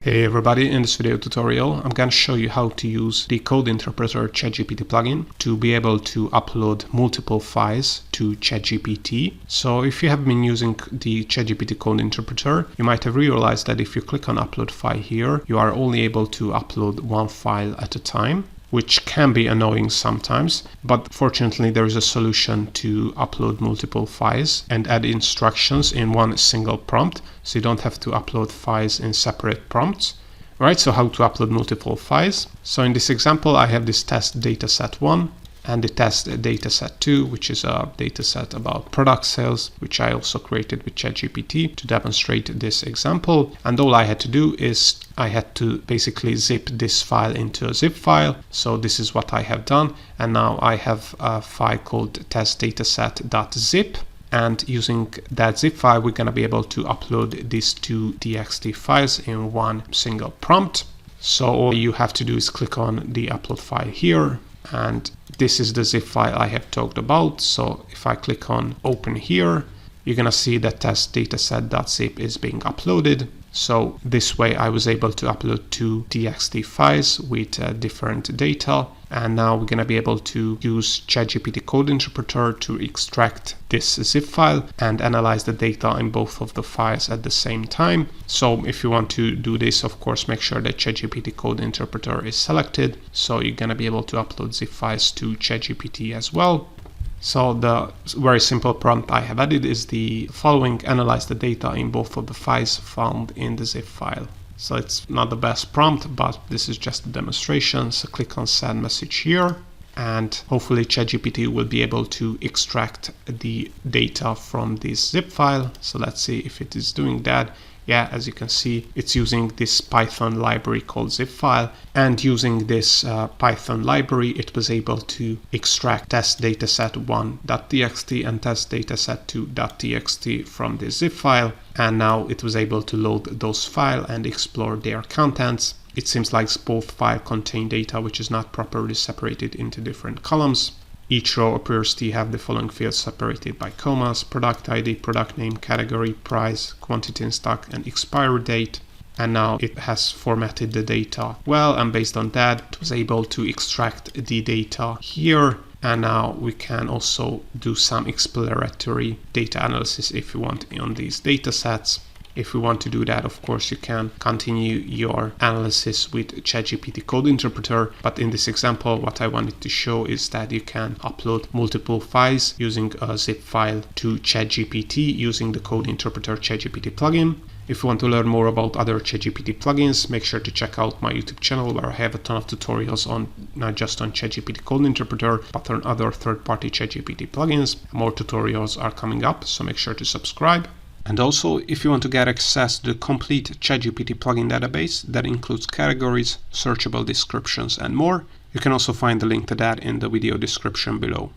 Hey everybody, in this video tutorial I'm going to show you how to use the code interpreter ChatGPT plugin to be able to upload multiple files to ChatGPT. So if you have been using the ChatGPT code interpreter, you might have realized that if you click on upload file here, you are only able to upload one file at a time, which can be annoying sometimes, but fortunately there is a solution to upload multiple files and add instructions in one single prompt, so you don't have to upload files in separate prompts. Right, so how to upload multiple files. So in this example I have this test dataset 1 and the test dataset 2, which is a dataset about product sales, which I also created with ChatGPT to demonstrate this example. And all I had to do is I had to basically zip this file into a zip file. So this is what I have done. And now I have a file called testdataset.zip. And using that zip file, we're going to be able to upload these two txt files in one single prompt. So all you have to do is click on the upload file here. And this is the zip file I have talked about. So if I click on open here, you're going to see that testdataset.zip is being uploaded. So this way I was able to upload two txt files with different data. And now we're going to be able to use ChatGPT code interpreter to extract this zip file and analyze the data in both of the files at the same time. So if you want to do this, of course, make sure that ChatGPT code interpreter is selected. So you're going to be able to upload zip files to ChatGPT as well. So the very simple prompt I have added is the following: analyze the data in both of the files found in the zip file. So it's not the best prompt, but this is just a demonstration. So click on send message here, and hopefully ChatGPT will be able to extract the data from this zip file. So let's see if it is doing that. Yeah, as you can see, it's using this Python library called zipfile, and using this Python library, it was able to extract testdataset1.txt and testdataset2.txt from this zip file. And now it was able to load those files and explore their contents. It seems like both files contain data which is not properly separated into different columns. Each row appears to have the following fields separated by commas: product ID, product name, category, price, quantity in stock, and expiry date. And now it has formatted the data well, and based on that, it was able to extract the data here. And now we can also do some exploratory data analysis if you want on these data sets. If we want to do that, of course, you can continue your analysis with ChatGPT code interpreter. But in this example, what I wanted to show is that you can upload multiple files using a zip file to ChatGPT using the code interpreter ChatGPT plugin. If you want to learn more about other ChatGPT plugins, make sure to check out my YouTube channel, where I have a ton of tutorials on not just on ChatGPT code interpreter, but on other third-party ChatGPT plugins. More tutorials are coming up, so make sure to subscribe. And also, if you want to get access to the complete ChatGPT plugin database that includes categories, searchable descriptions, and more, you can also find the link to that in the video description below.